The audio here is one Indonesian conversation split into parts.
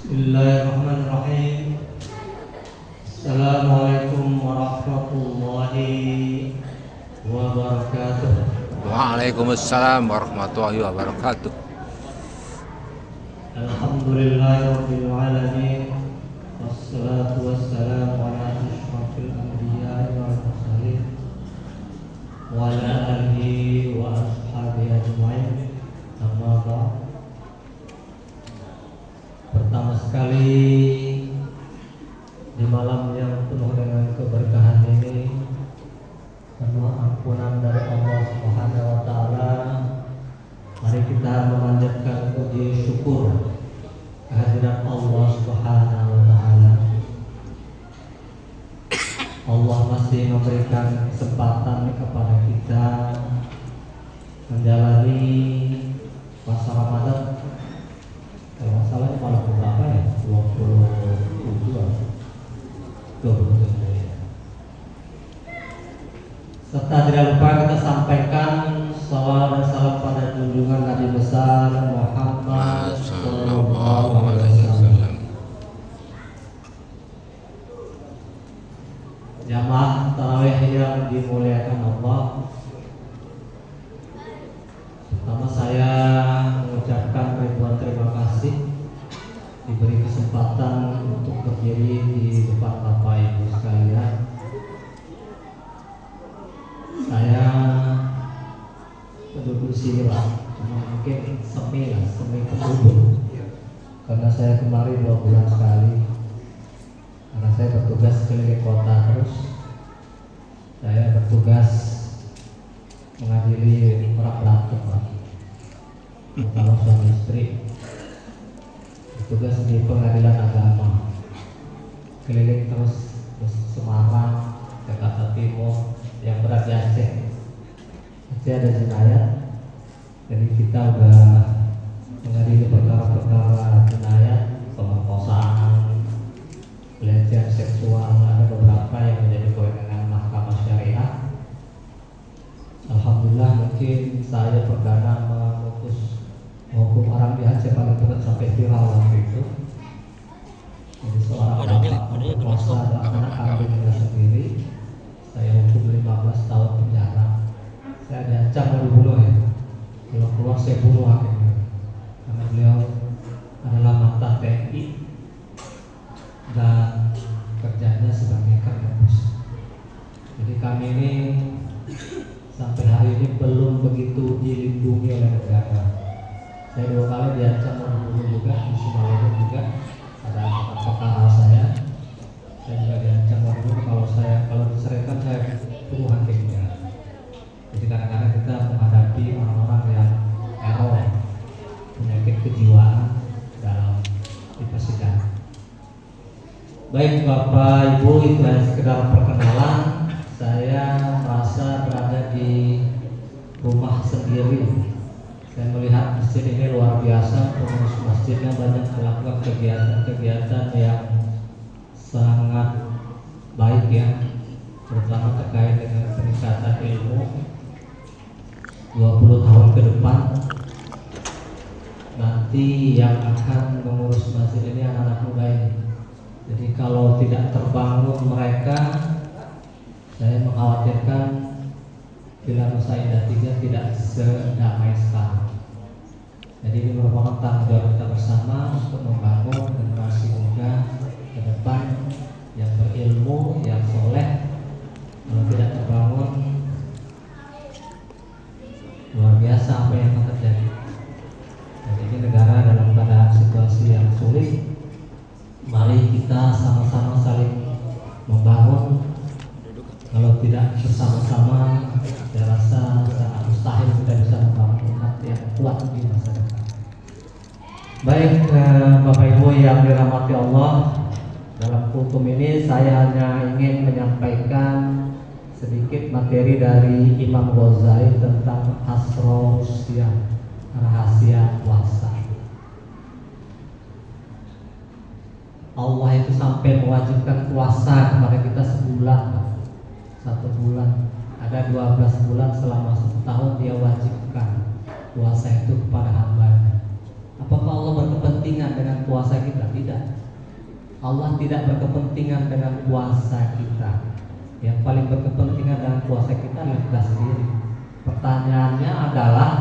Bismillahirrahmanirrahim. Assalamualaikum warahmatullahi wabarakatuh. Waalaikumsalam warahmatullahi wabarakatuh. Alhamdulillahirabbil alamin. Wassalatu wassalamu ala asyrafil anbiya'i wal mursalin wa ala alihi wa ashabihi ajma'in. Amma ba'd. Pertama sekali di malam yang penuh dengan keberkahan ini, penuh ampunan dari Allah Subhanahu wa taala, mari kita memanjatkan puji syukur kehadiran Allah Subhanahu wa taala. Allah masih memberikan kesempatan kepada kita menjalani puasa Ramadan. Kalau masalahnya malah berapa ya? 27 serta tidak lupa kita sampaikan salawat dan salam pada junjungan Nabi besar Muhammad sallallahu alaihi wasallam. Jamaah tarawih yang dimuliakan Allah, pertama saya mengucapkan ribuan terima kasih diberi kesempatan untuk berdiri di depan Bapak Ibu sekalian. Saya penduduk sini lah, cuma mungkin semi penduduk, karena saya kemari 2 bulan sekali, karena saya bertugas keliling kota terus. Saya bertugas mengadili orang berantem Pak, kalau suami istri, bertugas di pengadilan agama, keliling terus Semarang, Jakarta Timur, yang berat di Aceh ada jenayah. Jadi kita udah mengadili perkara-perkara jenayah, pemerkosaan, pelecehan seksual, ada beberapa yang menjadi kewenangan mahkamah syariah. Alhamdulillah, mungkin saya perdana memutus hukum orang di Aceh paling berat sampai viral waktu itu. Jadi seorang bapak memperkosa anak kandungnya sendiri, saya hukum 15 tahun penjara. Saya diancam mau dibunuh ya, kalau keluar saya bunuh akhirnya, karena beliau adalah mantan TNI dan kerjanya sebagai karyatus. Jadi kami ini sampai hari ini belum begitu dilindungi oleh negara. Saya 2 kali diancam mau dibunuh juga, di Sumatera juga ada perkara saya juga diancam mau dibunuh kalau diceraikan saya bunuh hakimnya. Jadi kadang-kadang kita menghadapi orang-orang yang error, penyakit kejiwaan dalam di persidangan. Baik Bapak Ibu, itu hanya sekedar perkenalan. Saya merasa berada di rumah sendiri. Saya melihat masjid ini luar biasa, pengurus masjidnya banyak melakukan kegiatan-kegiatan yang sangat baik ya, terutama terkait dengan peningkatan ilmu. 20 tahun ke depan nanti yang akan mengurus masjid ini anak-anak muda ini. Jadi kalau tidak terbangun mereka, saya mengkhawatirkan bila Nusa Indah 3 tidak sedamai sekarang. Jadi ini merupakan tanggung jawab kita bersama untuk membangun generasi muda ke depan yang berilmu, yang soleh. Kalau tidak terbangun, luar biasa apa yang akan terjadi. Jadi ini negara dalam keadaan situasi yang sulit. Mari kita sama-sama saling membangun. Kalau tidak bersama-sama, saya rasa sangat mustahil kita bisa membangun umat yang kuat di masa depan. Baik Bapak Ibu yang dirahmati Allah, dalam kultum ini saya hanya ingin menyampaikan sedikit materi dari Imam Ghazali tentang asrar siyam, rahasia puasa. Allah itu sampai mewajibkan puasa kepada kita sebulan, 1 bulan. Ada 12 bulan selama 1 tahun dia wajibkan puasa itu kepada hambanya. Apakah Allah berkepentingan dengan puasa kita? Tidak. Allah tidak berkepentingan dengan puasa kita. Yang paling berkepentingan dengan puasa kita adalah kita sendiri. Pertanyaannya adalah,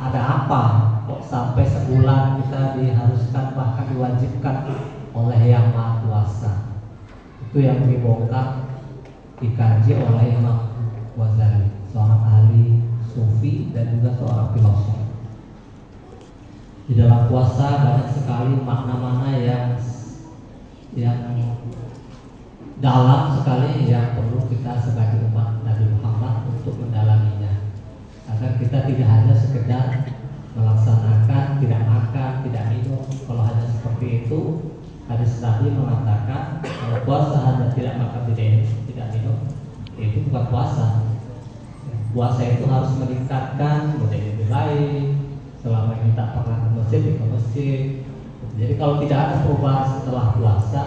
ada apa kok sampai sebulan kita diharuskan bahkan diwajibkan oleh Yang Maha Kuasa? Itu yang dibongkar, dikaji oleh Imam Ghazali, seorang ahli sufi dan juga seorang filosof. Di dalam puasa banyak sekali makna-makna yang dalam sekali yang perlu kita sebagai umat Nabi Muhammad untuk mendalaminya, agar kita tidak hanya sekedar melaksanakan tidak makan, tidak minum. Kalau hanya seperti itu, hadis Nabi mengatakan kalau puasa hanya tidak makan, tidak minum, itu bukan puasa. Puasa itu harus meningkatkan menjadi lebih baik. Selama kita pernah ke masjid, ke masjid. Jadi kalau tidak ada perubahan setelah puasa,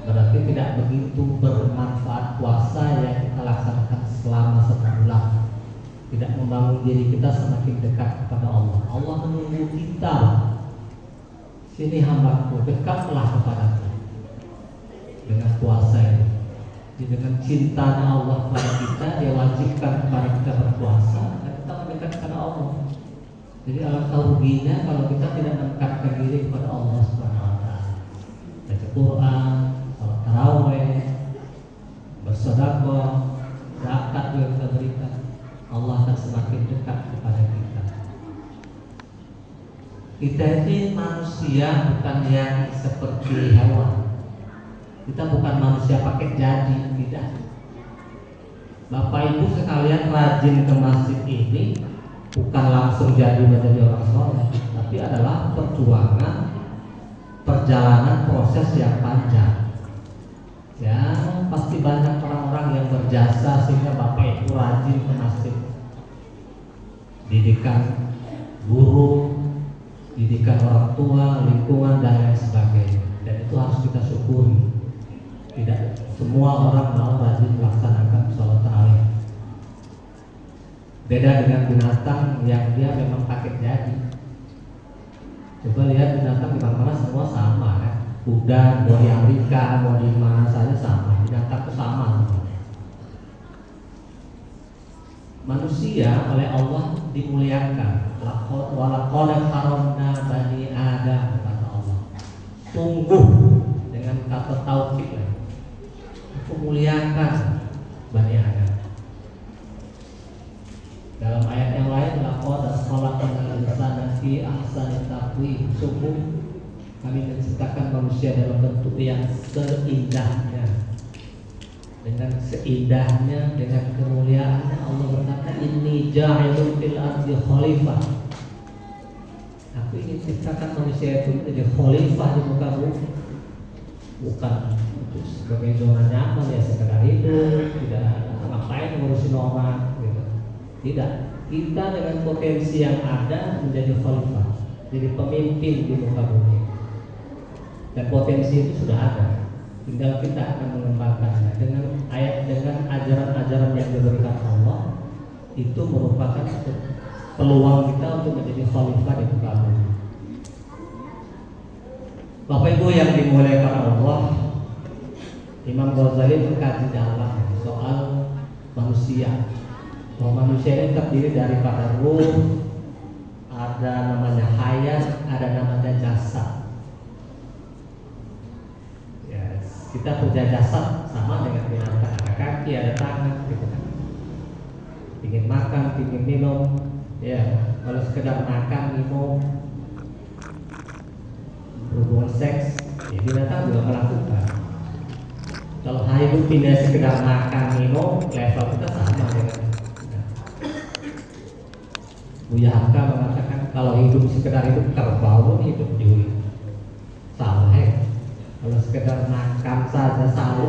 berarti tidak begitu bermanfaat puasa yang kita laksanakan selama sebulan. Tidak membangun diri kita semakin dekat kepada Allah. Allah menunggu kita. Sini hambaku, dekatlah kepadaku. Dengan puasa ini, dengan cintanya Allah kepada kita, Dia wajibkan kepada kita berpuasa dan kita mendekat kepada Allah. Jadi alangkah ruginya kalau kita tidak mendekatkan diri kepada Allah Subhanahu wa taala. Baca Quran, salat tarawih, bersedekah, zakat yang kita berikan, Allah akan semakin dekat kepada kita. Kita ini manusia bukan yang seperti hewan. Kita bukan manusia pakai jadi, tidak. Bapak Ibu sekalian rajin ke masjid ini bukan langsung jadi menjadi orang soleh, tapi adalah perjalanan proses yang panjang. Ya, pasti banyak orang-orang yang berjasa sehingga Bapak Ibu rajin ke masjid. Didikan guru, didikan orang tua, lingkungan dan lain sebagainya. Dan itu harus kita syukuri. Tidak semua orang mau rajin melaksanakan sholat tarawih. Beda dengan binatang yang dia memang pakai jadi. Coba lihat binatang di mana-mana semua sama kan. Kuda mau di Amerika, mau di mana saja sama. Binatang itu sama. Manusia oleh Allah dimuliakan. Walaqad karamna bani Adam, kata Allah. Sungguh dengan kata taukid, aku muliakan Bani Adam. Dalam ayat yang lain, laqad khalaqnal insana fi ahsani taqwim. Sungguh kami menciptakan manusia dalam bentuk yang seindahnya. Dengan seindahnya, dengan kemuliaannya, Allah berkata, inni ja'ilun fil ardi khalifah. Aku ingin ciptakan manusia itu menjadi khalifah di muka bumi. Bukan sebagai zona nyaman ya, sekedar hidup, tidak ngapain ngurusin orang gitu. Tidak, kita dengan potensi yang ada menjadi khalifah, jadi pemimpin di muka bumi. Dan potensi itu sudah ada, tinggal kita akan mengembangkannya dengan ajaran-ajaran yang diberikan Allah. Itu merupakan peluang kita untuk menjadi khalifah di muka bumi. Bapak Ibu yang dimuliakan Allah, Imam Ghazali mengkaji dalam soal manusia. Bahwa manusia ini terdiri daripada ruh, ada namanya hayat, ada namanya jasad. Yes. Kita punya jasad sama dengan binatang, ada kaki, ada tangan, gitu kan. Ingin makan, ingin minum, ya. Kalau sekedar makan, minum, berhubungan seks, ya binatang juga melakukan. Kalau hidup tidak sekedar makan, minum, level kita sama dengan Buya Hamka mengatakan kalau hidup sekedar hidup, kerbau hidup di sawah. Kalau sekedar makan saja sawah,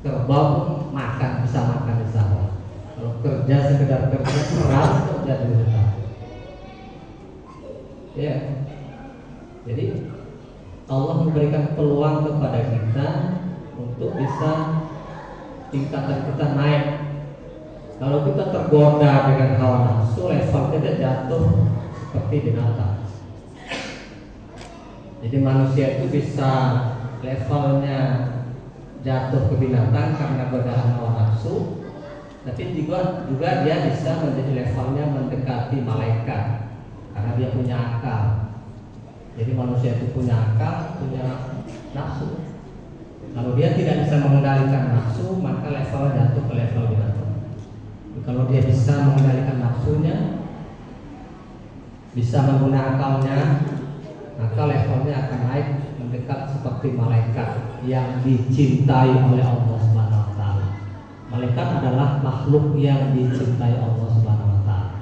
kerbau makan, bisa makan di sawah. Kalau kerja sekedar kerja, keras kerja di hutan. Ya, jadi Allah memberikan peluang kepada kita untuk bisa tingkatan kita naik. Kalau kita tergoda dengan hawa nafsu, level kita jatuh seperti binatang. Jadi manusia itu bisa levelnya jatuh ke binatang karena godaan hawa nafsu, tapi juga dia bisa menjadi levelnya mendekati malaikat karena dia punya akal. Jadi manusia itu punya akal, punya nafsu. Kalau dia tidak bisa mengendalikan nafsu, maka levelnya jatuh ke level binatang. Kalau dia bisa mengendalikan nafsunya, bisa menggunakan akalnya, maka levelnya akan naik mendekat seperti malaikat yang dicintai oleh Allah Subhanahu wa taala. Malaikat adalah makhluk yang dicintai Allah Subhanahu wa taala.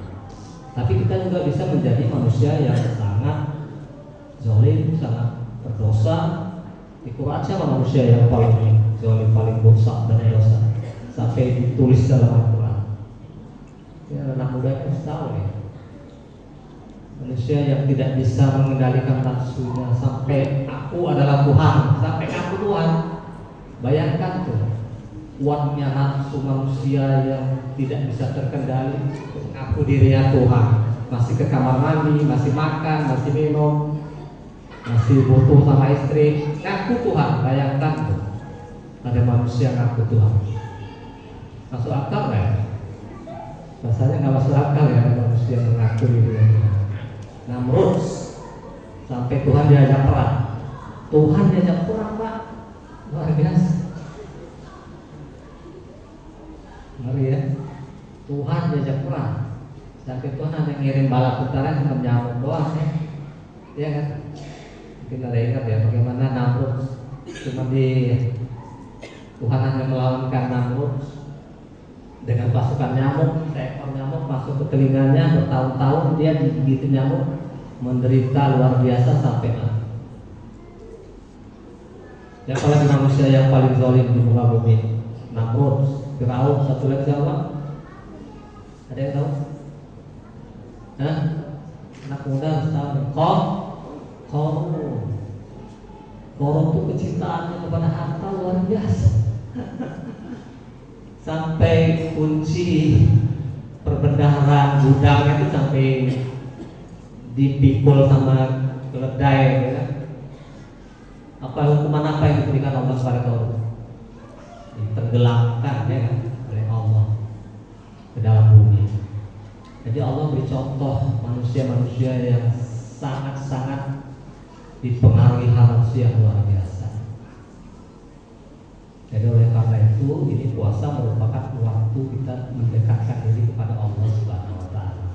Tapi kita juga bisa menjadi manusia yang sangat zalim, sangat berdosa. Di Quran siapa manusia yang paling zalim, paling dosa dan dosa sampai ditulis dalam Al-Quran? Ya, anak muda harus tahu ya. Manusia yang tidak bisa mengendalikan nafsunya sampai aku adalah Tuhan, sampai aku Tuhan. Bayangkan tuh kuatnya nafsu manusia yang tidak bisa terkendali. Aku dirinya Tuhan, masih ke kamar mandi, masih makan, masih minum, masih butuh sama istri. Ngaku Tuhan, bayangkan tuh ada manusia ngaku Tuhan. Masuk akal nggak ya? Rasanya nggak masuk akal ya ada manusia mengaku dirinya Tuhan. Namrud sampai Tuhan diajak perang. Tuhan diajak perang, Pak. Luar biasa. Ngeri ya. Tuhan diajak perang. Sampai Tuhan hanya ngirim bala tentara yang nyamuk doang ya. Iya kan? Mungkin ada ingat ya bagaimana Namrud cuma di Tuhan hanya melawankan Namrud dengan pasukan nyamuk, seekor nyamuk masuk ke telinganya, bertahun-tahun dia digigit nyamuk, menderita luar biasa sampai mati. Ya apalagi manusia yang paling zalim di muka bumi, Namrud, Firaun, satu lagi siapa? Ada yang tahu? Hah? Anak muda harus tahu. Korun itu kecintaannya kepada harta luar biasa. Sampai kunci perbendaharaan gudangnya itu sampai dipikul sama keledai ya. Hukuman apa yang diberikan Allah kepada Korun? Ditenggelamkan ya oleh Allah ke dalam bumi. Jadi Allah beri contoh manusia-manusia yang sangat-sangat dipengaruhi hal nafsu yang luar biasa. Jadi oleh karena itu ini puasa merupakan waktu kita mendekatkan diri kepada Allah Subhanahu wa taala.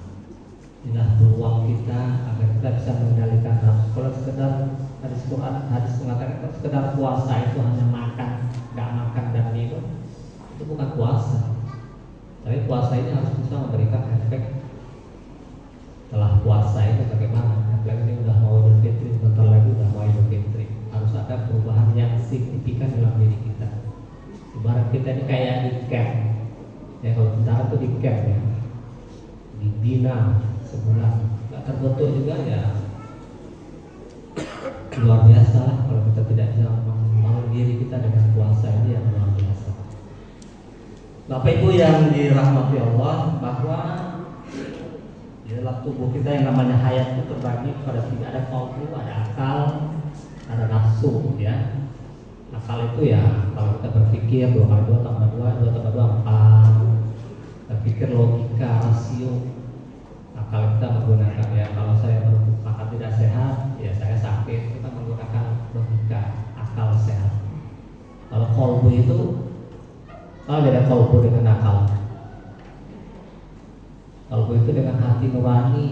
Inilah peluang kita agar kita bisa mengendalikan nafsu. Kalau sekedar hadis mengatakan kalau sekedar puasa itu hanya makan, nggak makan dan minum, itu bukan puasa. Tapi puasa ini harus bisa memberikan efek setelah puasa itu bagaimana? Apalagi ini udah mau Idul Fitri, sebentar lagi udah mau Idul Fitri. Harus ada perubahan yang signifikan dalam diri kita. Ibarat kita ini kayak di camp. Ya kalau tentara itu di camp ya, dibina sebulan, nggak terbentuk juga ya luar biasa lah kalau kita tidak bisa membangun diri kita dengan puasa ini yang luar biasa. Bapak Ibu yang dirahmati Allah, bahwa di dalam tubuh kita yang namanya hayat itu terbagi pada tiga, ada kalbu, ada akal, ada nafsu ya. Akal itu ya kalau kita berpikir 2 kali 2 tambah 2, 2 tambah 2 4. Berpikir logika, rasio. Akal kita menggunakan ya kalau saya makan tidak sehat, ya saya sakit, kita menggunakan logika, akal sehat. Kalau kalbu itu kalau beda kalbu dengan akal. Kalbu itu dengan hati nurani,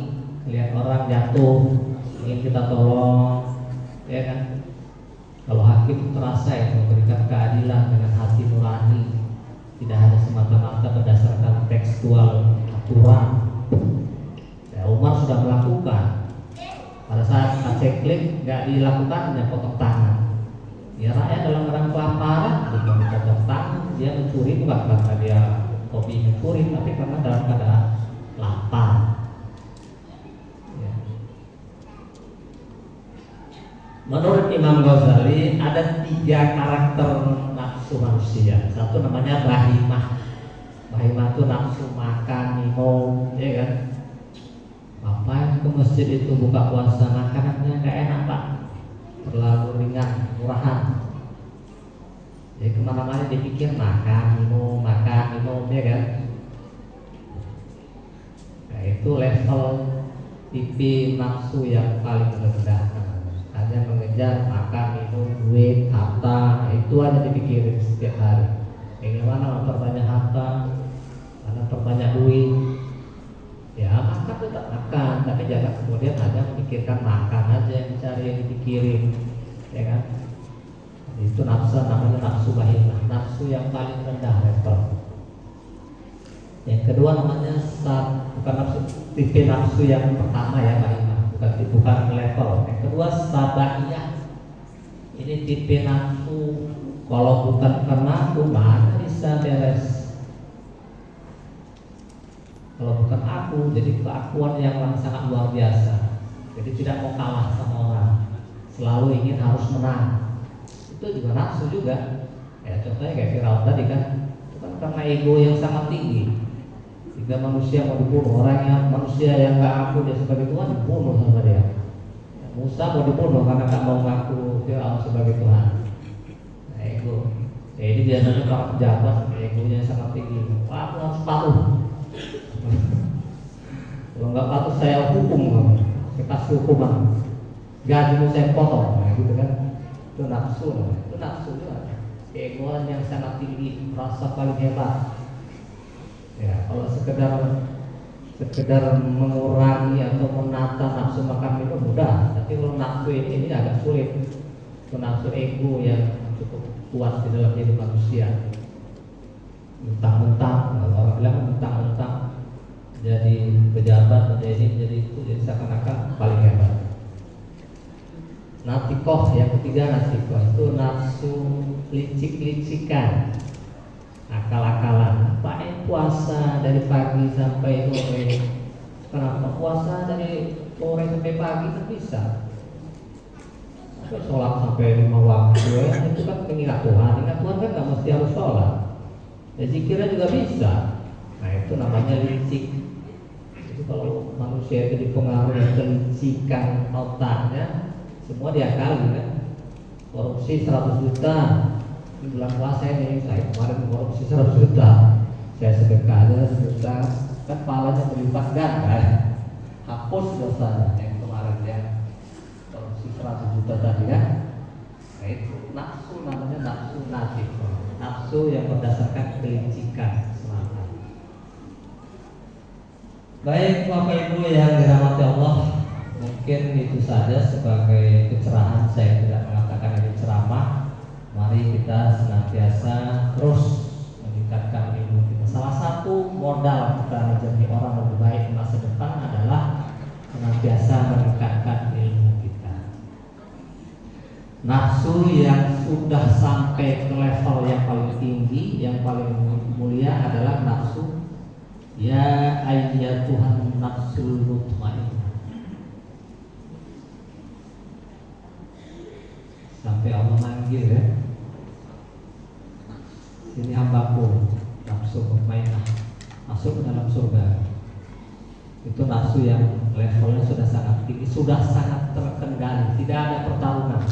lihat orang jatuh, ingin kita tolong, ya kan? Kalau hakim terasa ya memberikan keadilan dengan hati nurani, tidak hanya semata-mata berdasarkan tekstual aturan. Ya, Umar sudah melakukan. Pada saat paceklik nggak dilakukan, hanya potong tangan. Ya rakyat dalam keadaan kelaparan, dia potong tangan, dia mencuri bukan karena dia hobi mencuri, tapi karena dalam keadaan lapar. Ya. Menurut Imam Ghazali ada 3 karakter nafsu manusia. Satu namanya bahimah. Bahimah itu nafsu makan, minum, ya kan? Bapak ke masjid itu buka puasa makanannya nggak enak Pak. terlalu ringan, murahan. Jadi kemana-mana dipikir makan, minum, ya kan? Nah, itu level tipe nafsu yang paling rendah. Hanya mengejar makan, minum, duit, harta, itu aja dipikirin setiap hari. Bagaimana memperbanyak harta, mana memperbanyak duit. Ya makan tetap makan, tapi jangan kemudian hanya memikirkan makan aja yang dicari, yang dipikirin, ya kan? Itu nafsu, namanya nafsu bahimah, nafsu yang paling rendah level. Yang kedua namanya bukan nafsu, tipe nafsu yang pertama ya bahimah, bukan level. Yang kedua sabaiyah. Ini tipe nafsu, kalau bukan karena aku mana bisa beres. Kalau bukan aku, jadi keakuan yang sangat luar biasa. Jadi tidak mau kalah sama orang, selalu ingin harus menang. Itu juga nafsu juga. Ya contohnya kayak Firaun tadi kan, itu kan karena ego yang sangat tinggi. Jika manusia mau dibunuh, manusia yang nggak ngaku dia sebagai Tuhan dibunuh sama dia. Musa mau dibunuh karena tak mau ngaku Firaun sebagai Tuhan. Nah, ego. Ya, ini biasanya para pejabat egonya sangat tinggi. Wah, aku harus patuh. Kalau nggak patuh saya hukum kamu, saya kasih hukuman, gajimu saya potong, nah, gitu kan? Itu nafsu juga. Keegoan yang sangat tinggi, merasa paling hebat. Ya, kalau sekedar mengurangi atau menata nafsu makan minum mudah, tapi kalau nafsu ini agak sulit. Itu nafsu ego yang cukup kuat di dalam hidup manusia. Mentang-mentang, orang bilang mentang-mentang jadi pejabat, jadi itu, jadi seakan-akan paling hebat. Natikoh, yang ketiga natikoh itu nafsu licik-licikan, akal-akalan. Pak puasa dari pagi sampai sore. Kenapa puasa dari sore sampai pagi kan bisa? Sholat sampai 5 waktu ya, itu kan mengingat Tuhan. Ingat Tuhan kan nggak mesti harus sholat. Ya zikirnya juga bisa. Nah itu namanya licik. Itu kalau manusia itu dipengaruhi kelicikan otaknya, semua diakali kan. Korupsi 100 juta di bulan puasa ini, saya kemarin korupsi 100 juta, saya sedekahnya 1 juta, kan pahalanya berlipat ganda. Hapus dosa yang kemarin ya, korupsi 100 juta tadi ya. Nah itu nafsu, namanya nafsu natif, nafsu yang berdasarkan kelicikan semata. Baik Bapak Ibu yang dirahmati Allah, mungkin itu saja sebagai pencerahan. Saya tidak mengatakan ini ceramah. Mari kita senantiasa terus meningkatkan ilmu kita. Salah satu modal kita menjadi orang lebih baik di masa depan adalah senantiasa meningkatkan ilmu kita. Nafsu yang sudah sampai ke level yang paling tinggi, yang paling mulia adalah nafsu ya ayyatuhan nafsul mutmainnah. Sampai Allah manggil ya, sini hambaku, nafsu mutmainnah, masuk ke dalam surga. Itu nafsu yang levelnya sudah sangat tinggi, sudah sangat terkendali, tidak ada pertarungan.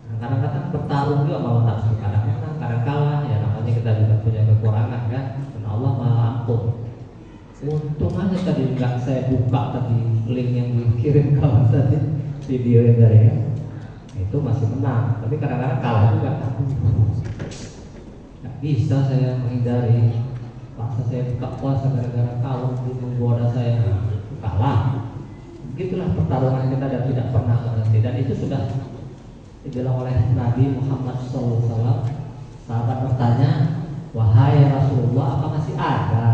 Nah, kadang-kadang bertarung juga malah nafsu, kadang menang, kadang kalah. Ya namanya kita juga punya kekurangan kan, dan Allah Maha Ampun. Untung aja tadi nggak saya buka tadi link yang dikirim kawan tadi, video yang dari ya. Itu masih menang, tapi kadang-kadang kalah juga. Nggak bisa saya menghindari. Paksa saya buka puasa gara-gara kawan itu menggoda saya, kalah. Begitulah pertarungan kita dan tidak pernah berhenti. Dan itu sudah dibilang oleh Nabi Muhammad SAW. Sahabat bertanya, wahai Rasulullah, apa masih ada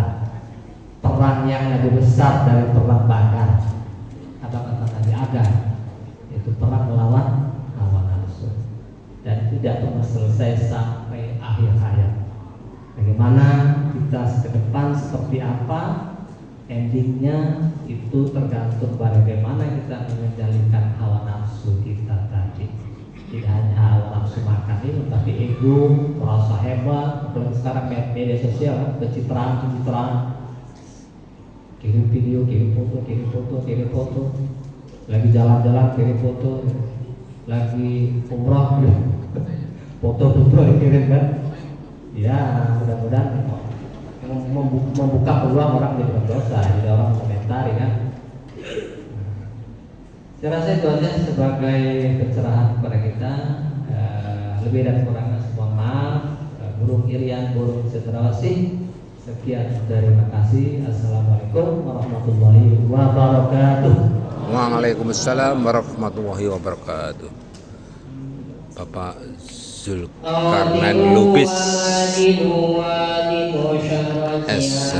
perang yang lebih besar dari perang Badar? Apa kata Nabi? Ada. Itu perang melawan hawa nafsu, dan tidak pernah selesai sampai akhir hayat. Bagaimana kita ke depan seperti apa endingnya itu tergantung bagaimana kita mengendalikan hawa nafsu kita tadi. Tidak hanya hawa nafsu makan ini, tapi ego, merasa hebat. Apalagi sekarang media sosial, pencitraan, kirim video, kirim foto, lagi jalan-jalan kirim foto. lagi umroh foto-foto dikirim kan. Ya mudah-mudahan membuka peluang orang jadi berdosa, jadi orang komentari kan. Saya rasa itu aja sebagai pencerahan kepada kita. Lebih dan kurangnya semua maaf. Burung Irian, burung cendrawasih. Sekian, terima kasih. Assalamualaikum warahmatullahi wabarakatuh. Waalaikumsalam warahmatullahi wabarakatuh. Bapak Zulkarnain Lubis S.